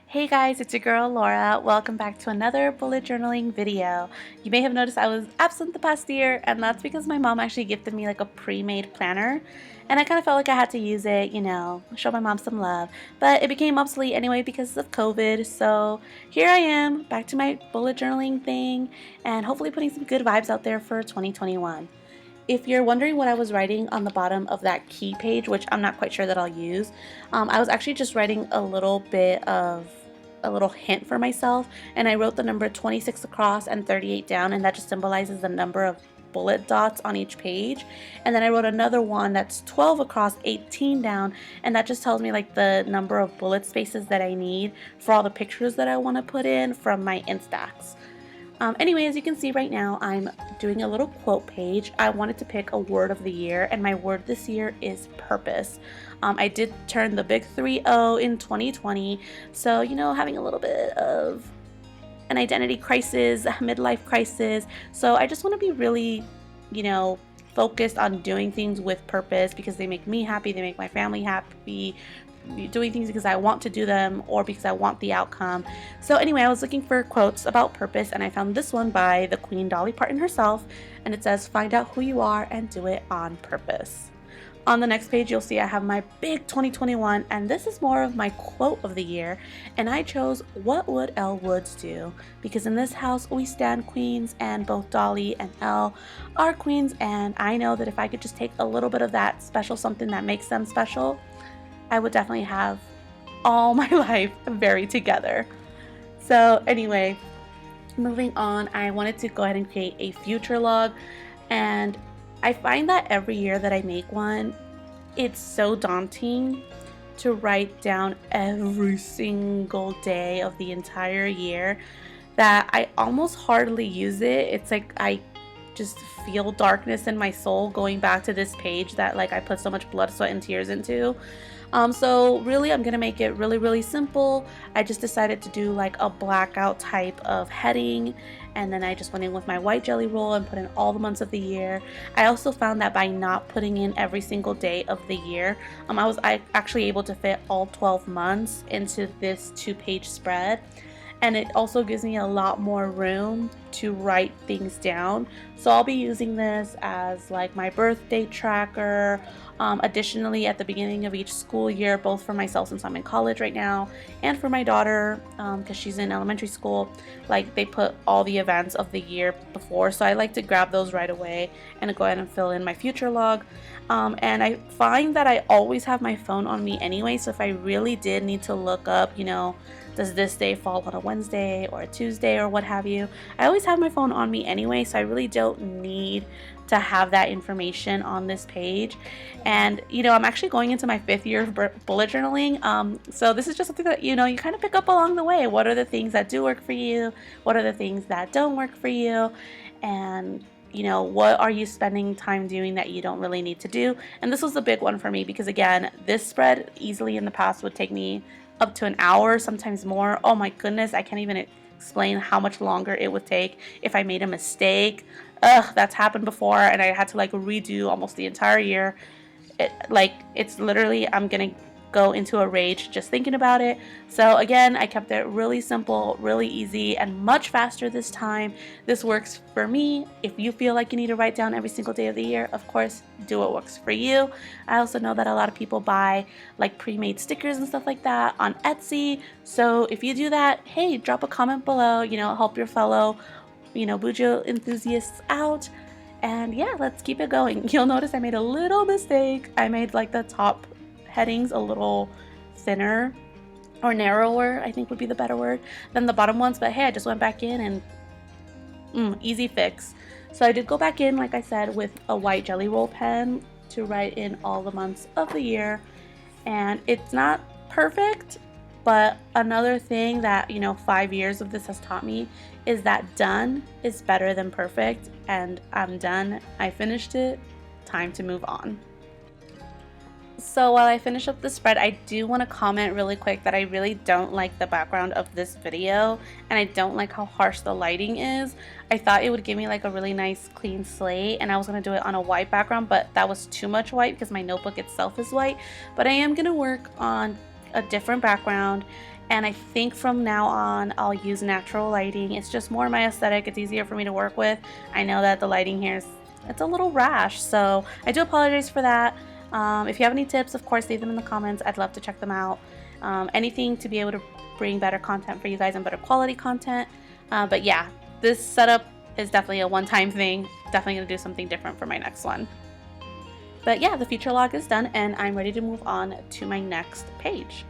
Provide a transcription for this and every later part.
Hey guys, it's your girl Laura. Welcome back to another bullet journaling video. You may have noticed I was absent the past year, and that's because my mom actually gifted me like a pre-made planner, and I kind of felt like I had to use it, show my mom some love. But it became obsolete anyway because of COVID, so here I am, back to my bullet journaling thing, and hopefully putting some good vibes out there for 2021. If you're wondering what I was writing on the bottom of that key page, which I'm not quite sure that I'll use, I was actually just writing a little hint for myself, and I wrote the number 26 across and 38 down, and that just symbolizes the number of bullet dots on each page. And then I wrote another one that's 12 across, 18 down, and that just tells me like the number of bullet spaces that I need for all the pictures that I want to put in from my Instax. Anyway, as you can see right now, I'm doing a little quote page. I wanted to pick a word of the year, and my word this year is purpose. I did turn the big 3-0 in 2020, so having a little bit of an identity crisis, a midlife crisis. So I just want to be really, focused on doing things with purpose because they make me happy, they make my family happy, doing things because I want to do them or because I want the outcome. So anyway, I was looking for quotes about purpose, and I found this one by the Queen Dolly Parton herself, and it says, "Find out who you are and do it on purpose." On the next page, you'll see I have my big 2021, and this is more of my quote of the year, and I chose "What would Elle Woods do?" because in this house we stand queens, and both Dolly and Elle are queens, and I know that if I could just take a little bit of that special something that makes them special, I would definitely have all my life very together. So anyway, moving on, I wanted to go ahead and create a future log, and I find that every year that I make one, it's so daunting to write down every single day of the entire year that I almost hardly use it. It's like I just feel darkness in my soul going back to this page that like I put so much blood, sweat, and tears into. So really I'm gonna make it really simple. I just decided to do like a blackout type of heading, and then I just went in with my white jelly roll and put in all the months of the year. I also found that by not putting in every single day of the year, I was actually able to fit all 12 months into this 2-page spread. And it also gives me a lot more room to write things down. So I'll be using this as like my birthday tracker. Additionally, at the beginning of each school year, both for myself since I'm in college right now and for my daughter because she's in elementary school, like they put all the events of the year before, so I like to grab those right away and go ahead and fill in my future log. And I find that I always have my phone on me anyway, so if I really did need to look up, does this day fall on a Wednesday or a Tuesday or what have you, I always have my phone on me anyway, so I really don't need to have that information on this page. And I'm actually going into my 5th year of bullet journaling, so this is just something that you kind of pick up along the way. What are the things that do work for you? What are the things that don't work for you? And what are you spending time doing that you don't really need to do? And this was a big one for me because, again, this spread easily in the past would take me up to an hour, sometimes more. Oh my goodness, I can't even explain how much longer it would take if I made a mistake. That's happened before, and I had to like redo almost the entire year. It's literally, I'm gonna go into a rage just thinking about it. So again, I kept it really simple, really easy, and much faster this time. This works for me. If you feel like you need to write down every single day of the year, of course, do what works for you. I also know that a lot of people buy like pre-made stickers and stuff like that on Etsy. So if you do that, hey, drop a comment below, help your fellow, bujo enthusiasts out. And yeah, let's keep it going. You'll notice I made a little mistake. I made like the top headings a little thinner or narrower, I think would be the better word, than the bottom ones, but hey, I just went back in and easy fix. So I did go back in, like I said, with a white jelly roll pen to write in all the months of the year, and it's not perfect, but another thing that 5 years of this has taught me is that done is better than perfect, and I'm done. I finished it. Time to move on. So while I finish up the spread, I do want to comment really quick that I really don't like the background of this video, and I don't like how harsh the lighting is. I thought it would give me like a really nice clean slate, and I was going to do it on a white background, but that was too much white because my notebook itself is white. But I am going to work on a different background, And I think from now on I'll use natural lighting. It's just more my aesthetic. It's easier for me to work with. I know that the lighting here it's a little rash, so I do apologize for that. If you have any tips, of course, leave them in the comments. I'd love to check them out. Anything to be able to bring better content for you guys and better quality content. But yeah, this setup is definitely a one-time thing. Definitely gonna do something different for my next one. But yeah, the future log is done and I'm ready to move on to my next page.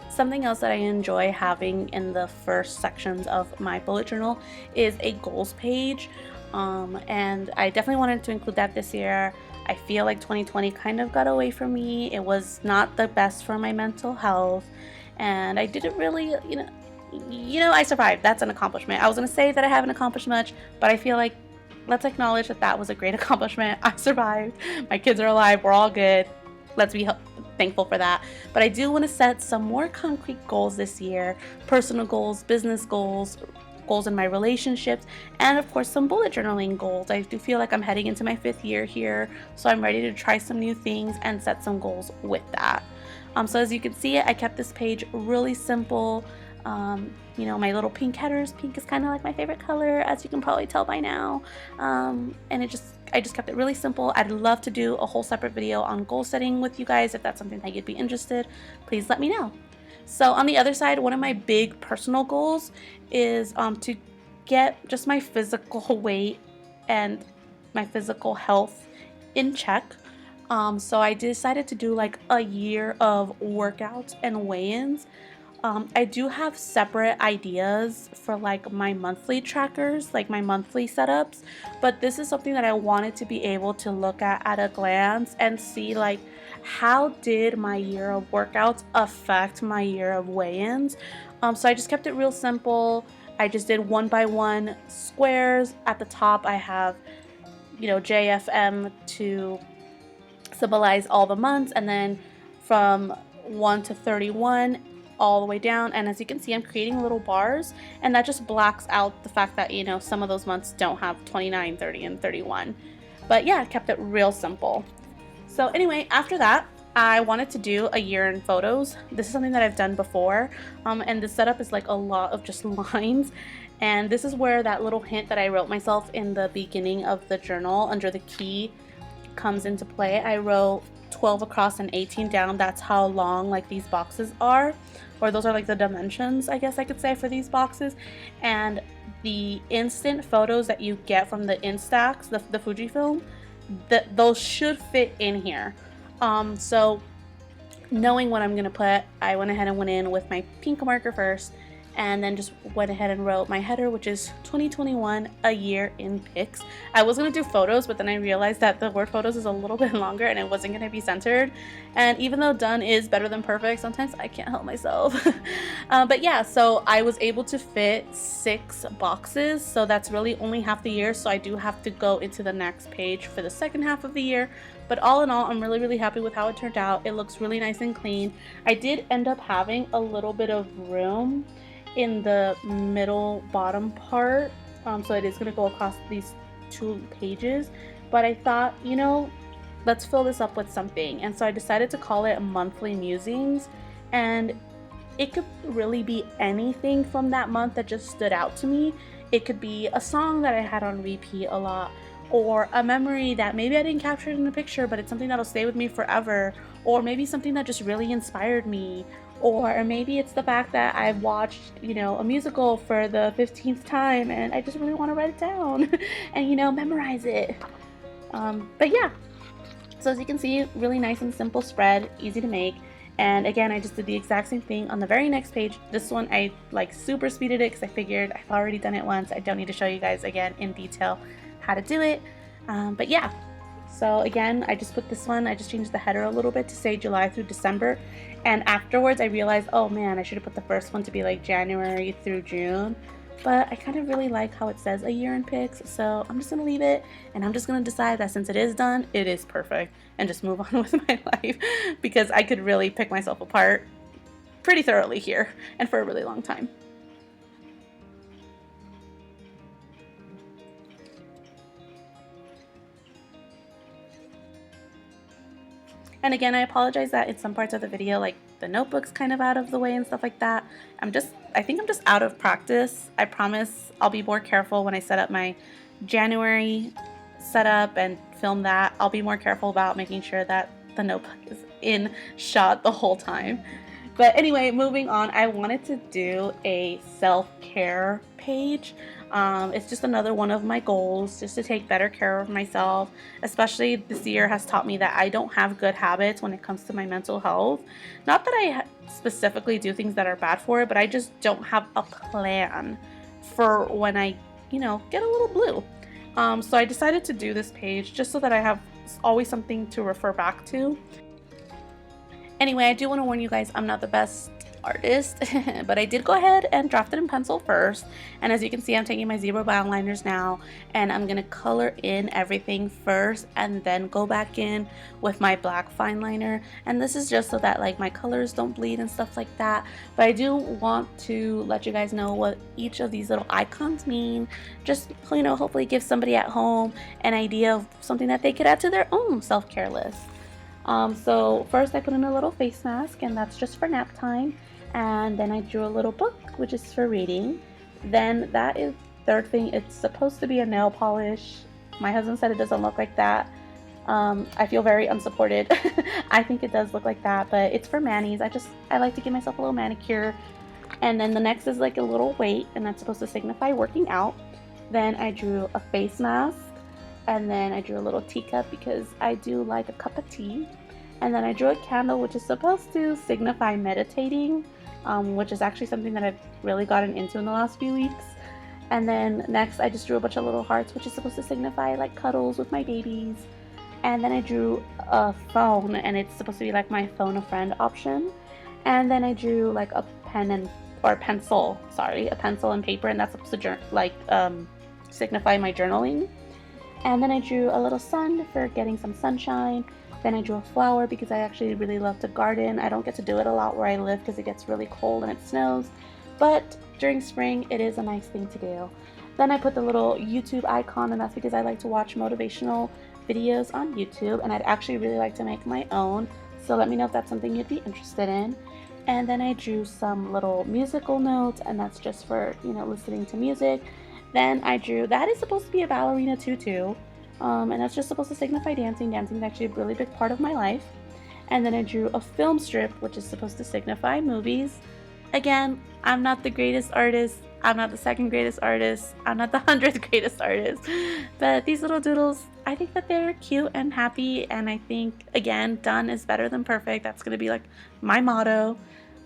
Something else that I enjoy having in the first sections of my bullet journal is a goals page. And I definitely wanted to include that this year. I feel like 2020 kind of got away from me. It was not the best for my mental health, and I didn't really, I survived. That's an accomplishment. I was gonna say that I haven't accomplished much, but I feel like let's acknowledge that that was a great accomplishment. I survived. My kids are alive. We're all good. Let's be thankful for that. But I do want to set some more concrete goals this year. Personal goals, business goals, goals in my relationships, and of course some bullet journaling goals. I do feel like I'm heading into my 5th year here, so I'm ready to try some new things and set some goals with that. So as you can see, I kept this page really simple. My little pink headers. Pink is kind of like my favorite color, as you can probably tell by now. And I just kept it really simple. I'd love to do a whole separate video on goal setting with you guys. If that's something that you'd be interested, please let me know. So on the other side, one of my big personal goals is to get just my physical weight and my physical health in check. So I decided to do like a year of workouts and weigh-ins. I do have separate ideas for like my monthly trackers, like my monthly setups, but this is something that I wanted to be able to look at a glance and see like how did my year of workouts affect my year of weigh-ins. So I just kept it real simple. I just did 1x1 squares. At the top I have, JFM to symbolize all the months, and then from 1 to 31 all the way down. And as you can see, I'm creating little bars, and that just blocks out the fact that some of those months don't have 29, 30, and 31. But yeah, I kept it real simple. So anyway, after that, I wanted to do a year in photos. This is something that I've done before, and the setup is like a lot of just lines. And this is where that little hint that I wrote myself in the beginning of the journal under the key comes into play. I wrote 12 across and 18 down. That's how long like these boxes are, or those are like the dimensions, I guess I could say, for these boxes. And the instant photos that you get from the Instax, the Fujifilm, those should fit in here. So knowing what I'm gonna put, I went ahead and went in with my pink marker first, and then just went ahead and wrote my header, which is 2021, a year in pics. I was gonna do photos, but then I realized that the word photos is a little bit longer and it wasn't gonna be centered. And even though done is better than perfect, sometimes I can't help myself. But yeah, so I was able to fit 6 boxes. So that's really only half the year. So I do have to go into the next page for the second half of the year. But all in all, I'm really, really happy with how it turned out. It looks really nice and clean. I did end up having a little bit of room in the middle bottom part, so it is going to go across these 2 pages, but I thought, let's fill this up with something. And so I decided to call it Monthly Musings, and it could really be anything from that month that just stood out to me. It could be a song that I had on repeat a lot, or a memory that maybe I didn't capture it in a picture, but it's something that'll stay with me forever, or maybe something that just really inspired me. Or maybe it's the fact that I've watched, a musical for the 15th time and I just really want to write it down and, memorize it. But yeah, so as you can see, really nice and simple spread, easy to make. And again, I just did the exact same thing on the very next page. This one, I like super speeded it because I figured I've already done it once. I don't need to show you guys again in detail how to do it. But yeah. So again, I just put this one, I just changed the header a little bit to say July through December. And afterwards I realized, oh man, I should have put the first one to be like January through June. But I kind of really like how it says a year in pics, so I'm just going to leave it. And I'm just going to decide that since it is done, it is perfect. And just move on with my life. Because I could really pick myself apart pretty thoroughly here and for a really long time. And again, I apologize that in some parts of the video, like the notebooks kind of out of the way and stuff like that. I think I'm just out of practice. I promise I'll be more careful when I set up my January setup and film that. I'll be more careful about making sure that the notebook is in shot the whole time. But anyway, moving on, I wanted to do a self-care page. It's just another one of my goals, just to take better care of myself. Especially this year has taught me that I don't have good habits when it comes to my mental health. Not that I specifically do things that are bad for it, but I just don't have a plan for when I, get a little blue. So I decided to do this page just so that I have always something to refer back to. Anyway, I do want to warn you guys, I'm not the best artist, but I did go ahead and draft it in pencil first. And as you can see, I'm taking my zero brown liners now, and I'm going to color in everything first and then go back in with my black fine liner. And this is just so that like my colors don't bleed and stuff like that. But I do want to let you guys know what each of these little icons mean. Just, hopefully give somebody at home an idea of something that they could add to their own self-care list. So first I put in a little face mask, and that's just for nap time. And then I drew a little book, which is for reading. Then that is third thing. It's supposed to be a nail polish. My husband said it doesn't look like that. I feel very unsupported. I think it does look like that, but it's for manis. I like to give myself a little manicure. And then the next is like a little weight, and that's supposed to signify working out. Then I drew a face mask. And then I drew a little teacup because I do like a cup of tea. And then I drew a candle, which is supposed to signify meditating, which is actually something that I've really gotten into in the last few weeks. And then next I just drew a bunch of little hearts, which is supposed to signify like cuddles with my babies. And then I drew a phone, and it's supposed to be like my phone a friend option. And then I drew like a pencil and paper, and that's supposed to signify my journaling. And then I drew a little sun for getting some sunshine. Then I drew a flower because I actually really love to garden. I don't get to do it a lot where I live because it gets really cold and it snows. But during spring, it is a nice thing to do. Then I put the little YouTube icon, and that's because I like to watch motivational videos on YouTube. And I'd actually really like to make my own. So let me know if that's something you'd be interested in. And then I drew some little musical notes, and that's just for, listening to music. Then I drew, that is supposed to be a ballerina tutu, and that's just supposed to signify dancing. Dancing is actually a really big part of my life. And then I drew a film strip, which is supposed to signify movies. Again, I'm not the greatest artist. I'm not the second greatest artist. I'm not the 100th greatest artist. But these little doodles, I think that they're cute and happy. And I think, again, done is better than perfect. That's going to be like my motto.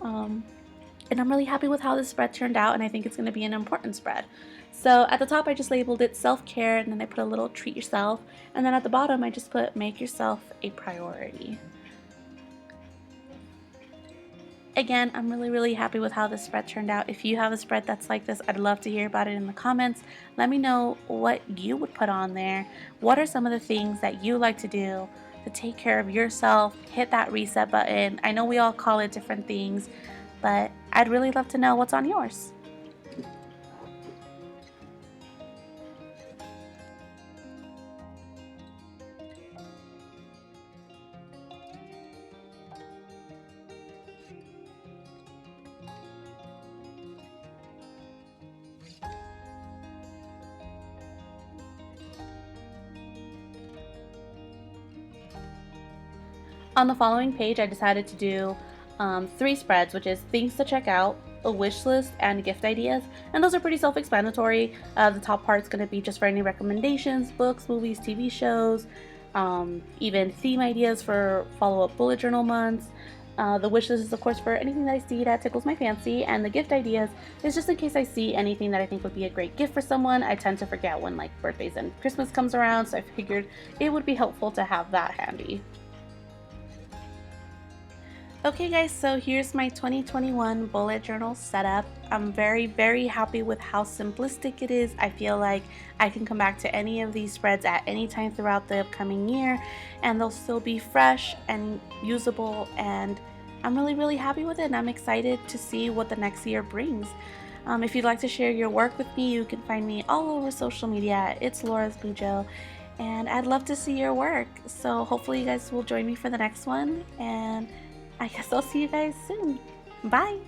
And I'm really happy with how this spread turned out, and I think it's going to be an important spread. So at the top I just labeled it self-care, and then I put a little treat yourself, and then at the bottom I just put make yourself a priority. Again, I'm really happy with how this spread turned out. If you have a spread that's like this, I'd love to hear about it in the comments. Let me know what you would put on there. What are some of the things that you like to do to take care of yourself? Hit that reset button. I know we all call it different things, but I'd really love to know what's on yours. On the following page, I decided to do 3 spreads, which is things to check out, a wish list, and gift ideas. And those are pretty self-explanatory. The top part's going to be just for any recommendations, books, movies, TV shows, even theme ideas for follow-up bullet journal months. The wish list is of course for anything that I see that tickles my fancy, and the gift ideas is just in case I see anything that I think would be a great gift for someone. I tend to forget when like birthdays and Christmas comes around, so I figured it would be helpful to have that handy. Okay guys, so here's my 2021 bullet journal setup. I'm very happy with how simplistic it is. I feel like I can come back to any of these spreads at any time throughout the upcoming year, and they'll still be fresh and usable, and I'm really happy with it, and I'm excited to see what the next year brings. If you'd like to share your work with me, you can find me all over social media at ItsLaurasBujo, and I'd love to see your work. So hopefully you guys will join me for the next one, and I guess I'll see you guys soon. Bye!